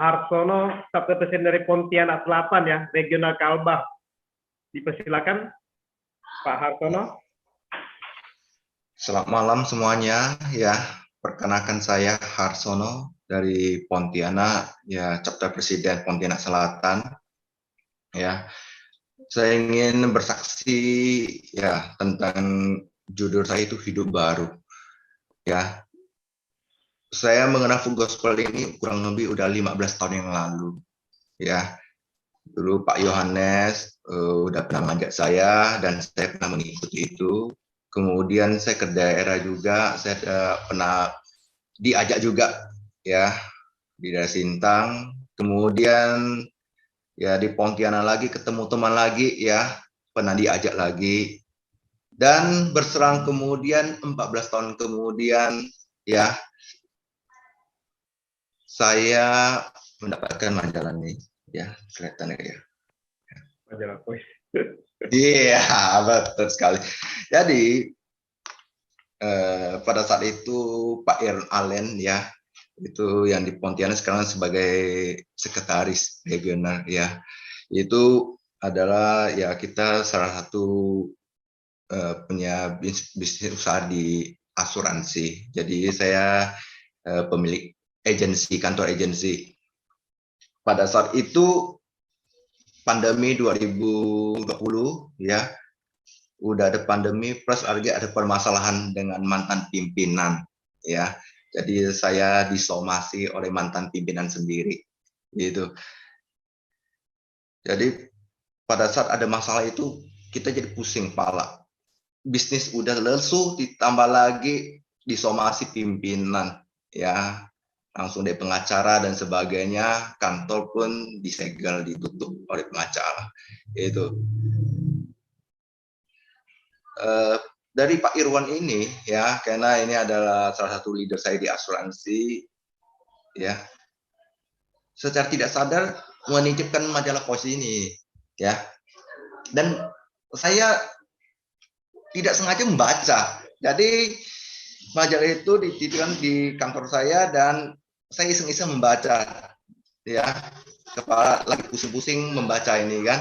Harsono, Chapter Presiden dari Pontianak Selatan ya, Regional Kalbar. Dipersilakan Pak Harsono. Selamat malam semuanya. Ya, perkenalkan saya Harsono dari Pontianak, ya Chapter Presiden Pontianak Selatan. Ya, saya ingin bersaksi ya tentang judul saya itu hidup baru. Ya, saya mengenal Full Gospel ini kurang lebih udah 15 tahun yang lalu. Ya, dulu Pak Yohanes udah pernah mengajak saya dan saya pernah mengikuti itu. Kemudian saya ke daerah juga, saya pernah diajak juga ya di daerah Sintang. Kemudian ya di Pontianak lagi ketemu teman lagi ya, pernah diajak lagi. Dan berserang kemudian 14 tahun kemudian ya saya mendapatkan majalah ini ya, kelihatan ya. Majalah Voice. Iya, betul sekali. Jadi pada saat itu Pak Iron Allen ya, itu yang di Pontianak sekarang sebagai sekretaris regional ya, itu adalah ya kita salah satu punya bisnis usaha di asuransi. Jadi saya pemilik agensi, kantor agensi. Pada saat itu pandemi 2020 ya, udah ada pandemi plus ada permasalahan dengan mantan pimpinan ya. Jadi saya disomasi oleh mantan pimpinan sendiri gitu. Jadi pada saat ada masalah itu kita jadi pusing kepala. Bisnis udah lesu ditambah lagi disomasi pimpinan ya. Langsung dari pengacara dan sebagainya, kantor pun disegel, ditutup oleh pengacara. Itu dari Pak Irwan ini ya, karena ini adalah salah satu leader saya di asuransi ya, secara tidak sadar menitipkan majalah Pos ini ya, dan saya tidak sengaja membaca. Jadi majalah itu dititipkan di kantor saya dan saya iseng-iseng membaca ya, kepala lagi pusing-pusing membaca ini kan,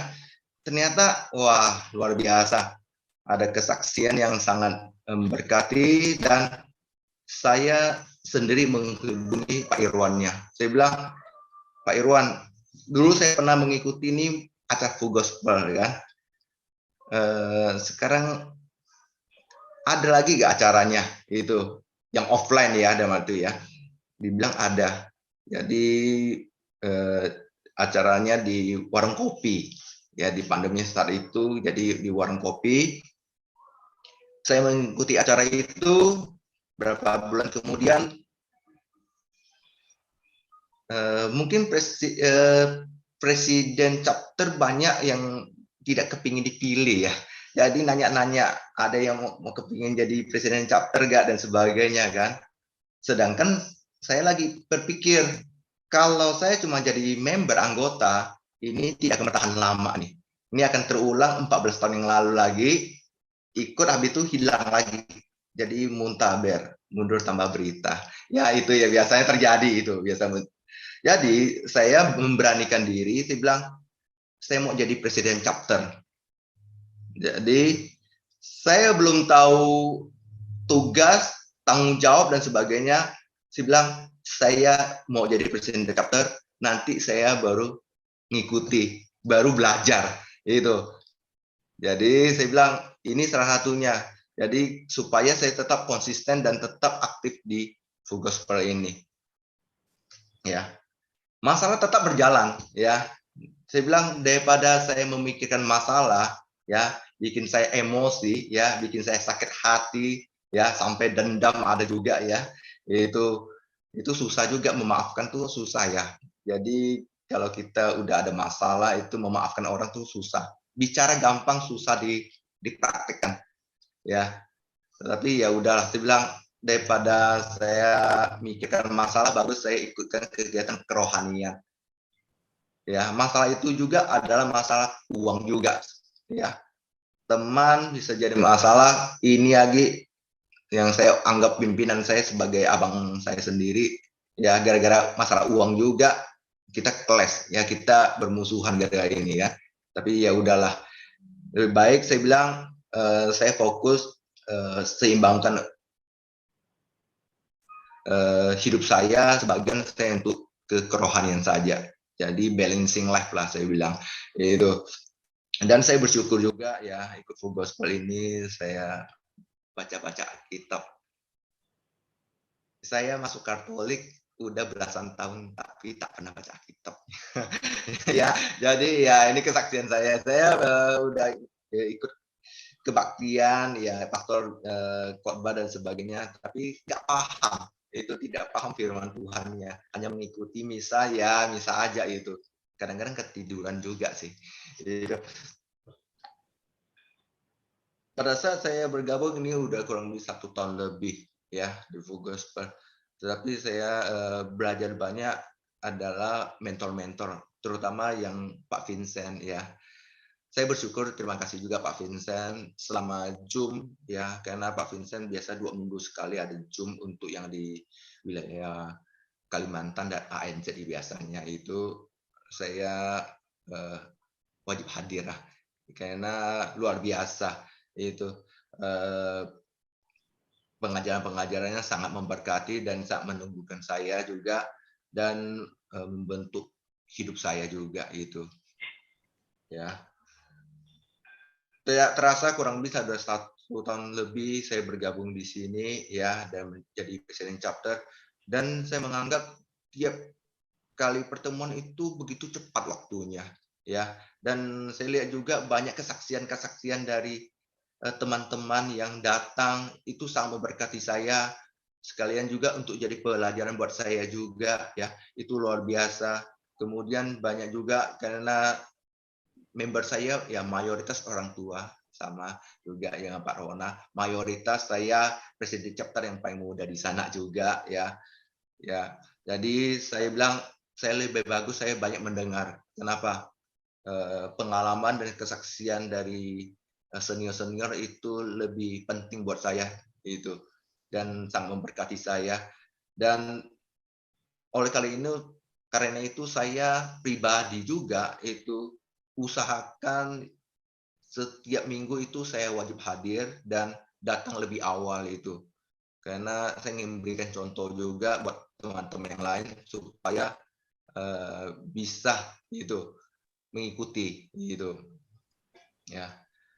ternyata wah luar biasa, ada kesaksian yang sangat memberkati dan saya sendiri menghubungi Pak Irwannya. Saya bilang, Pak Irwan, dulu saya pernah mengikuti ini acara Full Gospel ya. Sekarang ada lagi gak acaranya itu yang offline ya, ada waktu ya. Dibilang ada. Jadi acaranya di warung kopi ya, di pandemi saat itu. Jadi di warung kopi saya mengikuti acara itu. Berapa bulan kemudian mungkin presiden chapter banyak yang tidak kepingin dipilih ya. Jadi nanya-nanya, ada yang mau kepingin jadi presiden chapter gak dan sebagainya kan. Sedangkan saya lagi berpikir, kalau saya cuma jadi member anggota, ini tidak akan bertahan lama nih. Ini akan terulang 14 tahun yang lalu lagi, ikut habis itu hilang lagi. Jadi muntaber, mundur tambah berita. Ya itu ya biasanya terjadi itu. Jadi saya memberanikan diri, saya bilang, saya mau jadi presiden chapter. Jadi saya belum tahu tugas, tanggung jawab dan sebagainya. Saya bilang saya mau jadi presiden chapter, nanti saya baru ngikuti, baru belajar itu. Jadi saya bilang ini salah satunya. Jadi supaya saya tetap konsisten dan tetap aktif di Full Gospel ini. Ya. Masalah tetap berjalan ya. Saya bilang daripada saya memikirkan masalah ya, bikin saya emosi ya, bikin saya sakit hati ya, sampai dendam ada juga ya. Itu susah juga, memaafkan tuh susah ya. Jadi kalau kita udah ada masalah itu memaafkan orang tuh susah. Bicara gampang, susah dipraktikkan ya. Tapi ya udahlah, saya bilang daripada saya mikirkan masalah, bagus saya ikutkan kegiatan kerohanian. Ya, masalah itu juga adalah masalah uang juga ya. Teman bisa jadi masalah, ini lagi yang saya anggap pimpinan saya sebagai abang saya sendiri ya, gara-gara masalah uang juga kita clash ya, kita bermusuhan gara-gara ini ya. Tapi ya udahlah, lebih baik saya bilang saya fokus seimbangkan hidup saya, sebagian saya untuk kerohanian saja. Jadi balancing life lah saya bilang itu. Dan saya bersyukur juga ya ikut Full Gospel ini, saya baca-baca Alkitab. Saya masuk Katolik udah belasan tahun tapi tak pernah baca Alkitab. Ya, jadi ya ini kesaksian saya. Saya udah ikut kebaktian ya, pastor khotbah dan sebagainya, tapi nggak paham. Itu tidak paham firman Tuhannya, hanya mengikuti misa ya, misa aja itu. Kadang-kadang ketiduran juga sih. Gitu. Pada saat saya bergabung ini udah kurang lebih 1 tahun lebih ya di Full Gospel. Tetapi saya belajar banyak adalah mentor-mentor, terutama yang Pak Vincent ya. Saya bersyukur, terima kasih juga Pak Vincent selama Zoom ya, karena Pak Vincent biasa 2 minggu sekali ada Zoom untuk yang di wilayah Kalimantan dan ANC biasanya itu saya wajib hadir lah, karena luar biasa itu pengajaran-pengajarannya sangat memberkati dan sangat menumbuhkan saya juga dan membentuk hidup saya juga itu ya. Tidak terasa kurang lebih sudah 1 tahun lebih saya bergabung di sini ya dan menjadi presiden chapter, dan saya menganggap tiap kali pertemuan itu begitu cepat waktunya ya, dan saya lihat juga banyak kesaksian-kesaksian dari teman-teman yang datang itu sangat memberkati saya, sekalian juga untuk jadi pelajaran buat saya juga ya, itu luar biasa. Kemudian banyak juga karena member saya ya mayoritas orang tua, sama juga yang Pak Rona, mayoritas saya presiden chapter yang paling muda di sana juga ya. Ya, jadi saya bilang saya lebih bagus saya banyak mendengar. Kenapa? Pengalaman dan kesaksian dari senior-senior itu lebih penting buat saya itu, dan sangat memberkati saya. Dan oleh karena itu saya pribadi juga itu usahakan setiap minggu itu saya wajib hadir dan datang lebih awal itu, karena saya ingin memberikan contoh juga buat teman-teman yang lain supaya bisa itu mengikuti gitu ya.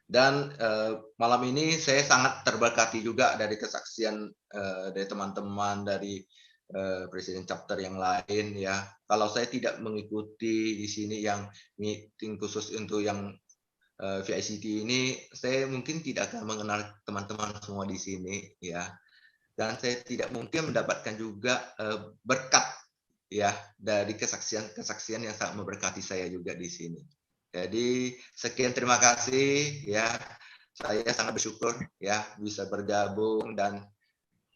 Dan malam ini saya sangat terberkati juga dari kesaksian dari teman-teman dari presiden chapter yang lain ya. Kalau saya tidak mengikuti di sini yang meeting khusus untuk yang VICT ini, saya mungkin tidak akan mengenal teman-teman semua di sini ya. Dan saya tidak mungkin mendapatkan juga berkat ya dari kesaksian-kesaksian yang sangat memberkati saya juga di sini. Jadi sekian, terima kasih ya. Saya sangat bersyukur ya bisa bergabung dan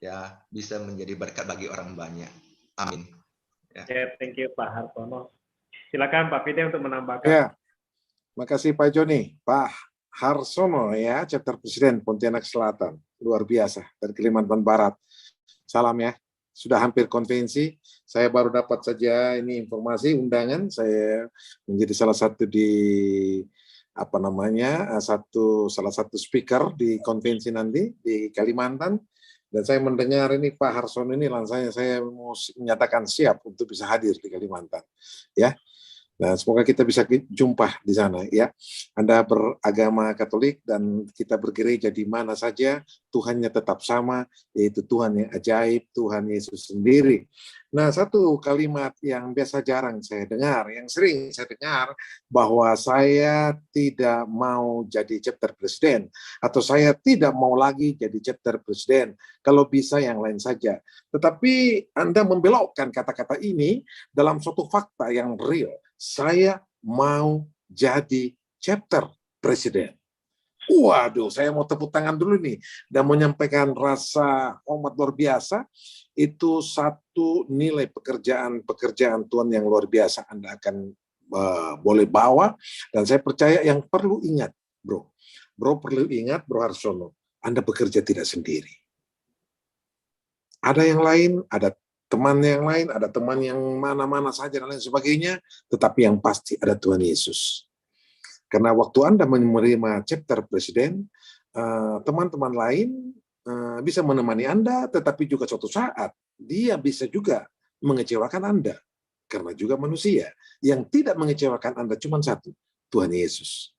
ya bisa menjadi berkat bagi orang banyak. Amin. Ya, thank you Pak Hartono. Silakan Pak Fide untuk menambahkan. Ya, makasih Pak Joni. Pak Harsono ya, chapter presiden Pontianak Selatan, luar biasa dari Kalimantan Barat. Salam ya. Sudah hampir konvensi, saya baru dapat saja ini informasi undangan, saya menjadi salah satu di apa namanya salah satu speaker di konvensi nanti di Kalimantan, dan saya mendengar ini Pak Harsono ini langsung saya mau menyatakan siap untuk bisa hadir di Kalimantan ya. Nah, semoga kita bisa jumpa di sana ya. Anda beragama Katolik dan kita bergereja di mana saja, Tuhannya tetap sama, yaitu Tuhan yang ajaib, Tuhan Yesus sendiri. Nah, satu kalimat yang biasa jarang saya dengar, yang sering saya dengar, bahwa saya tidak mau jadi chapter presiden, atau saya tidak mau lagi jadi chapter presiden, kalau bisa yang lain saja. Tetapi Anda membelokkan kata-kata ini dalam suatu fakta yang real. Saya mau jadi chapter presiden. Waduh, saya mau tepuk tangan dulu nih dan menyampaikan rasa hormat luar biasa. Itu satu nilai pekerjaan Tuhan yang luar biasa Anda akan boleh bawa, dan saya percaya yang perlu ingat, bro perlu ingat, Bro Harsono, Anda bekerja tidak sendiri. Ada yang lain, ada teman yang lain, ada teman yang mana-mana saja dan lain sebagainya, tetapi yang pasti ada Tuhan Yesus. Karena waktu Anda menerima chapter presiden, teman-teman lain bisa menemani Anda, tetapi juga suatu saat dia bisa juga mengecewakan Anda. Karena juga manusia. Yang tidak mengecewakan Anda cuma satu, Tuhan Yesus.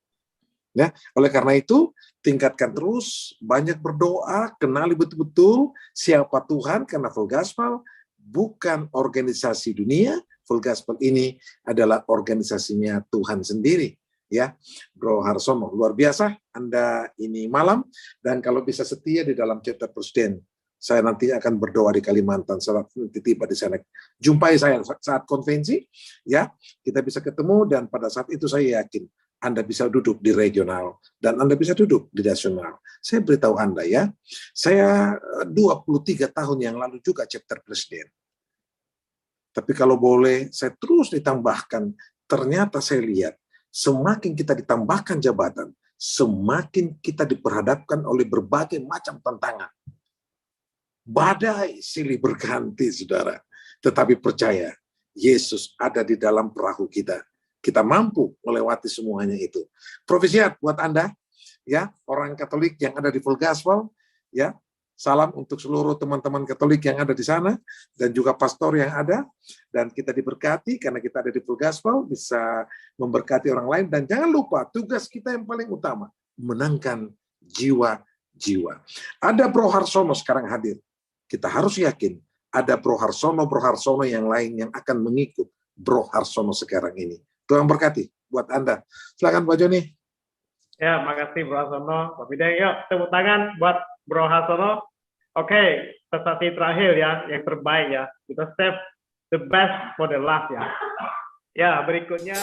Ya, oleh karena itu, tingkatkan terus, banyak berdoa, kenali betul-betul siapa Tuhan, karena Full Gospel bukan organisasi dunia, Full Gospel ini adalah organisasinya Tuhan sendiri. Ya, Bro Harsono, luar biasa Anda ini malam, dan kalau bisa setia di dalam chapter presiden, saya nanti akan berdoa di Kalimantan, saat nanti tiba di sana. Jumpai saya saat konvensi, ya, kita bisa ketemu, dan pada saat itu saya yakin Anda bisa duduk di regional, dan Anda bisa duduk di nasional. Saya beritahu Anda ya, saya 23 tahun yang lalu juga chapter presiden. Tapi kalau boleh, saya terus ditambahkan, ternyata saya lihat, semakin kita ditambahkan jabatan, semakin kita diperhadapkan oleh berbagai macam tantangan. Badai silih berganti, saudara. Tetapi percaya, Yesus ada di dalam perahu kita. Kita mampu melewati semuanya itu. Profesiat buat Anda, ya, orang Katolik yang ada di Full Gospel, ya. Salam untuk seluruh teman-teman Katolik yang ada di sana, dan juga pastor yang ada. Dan kita diberkati karena kita ada di Full Gospel, bisa memberkati orang lain. Dan jangan lupa, tugas kita yang paling utama, menangkan jiwa-jiwa. Ada Bro Harsono sekarang hadir. Kita harus yakin ada Bro Harsono yang lain yang akan mengikut Bro Harsono sekarang ini. Tuhan berkati buat Anda. Silakan Pak Joni. Ya, makasih Bro Harsono. Pak Bideng, yuk tepuk tangan buat Bro Harsono. Oke, prestasi terakhir ya, yang terbaik ya. Kita save the best for the last ya. Ya, berikutnya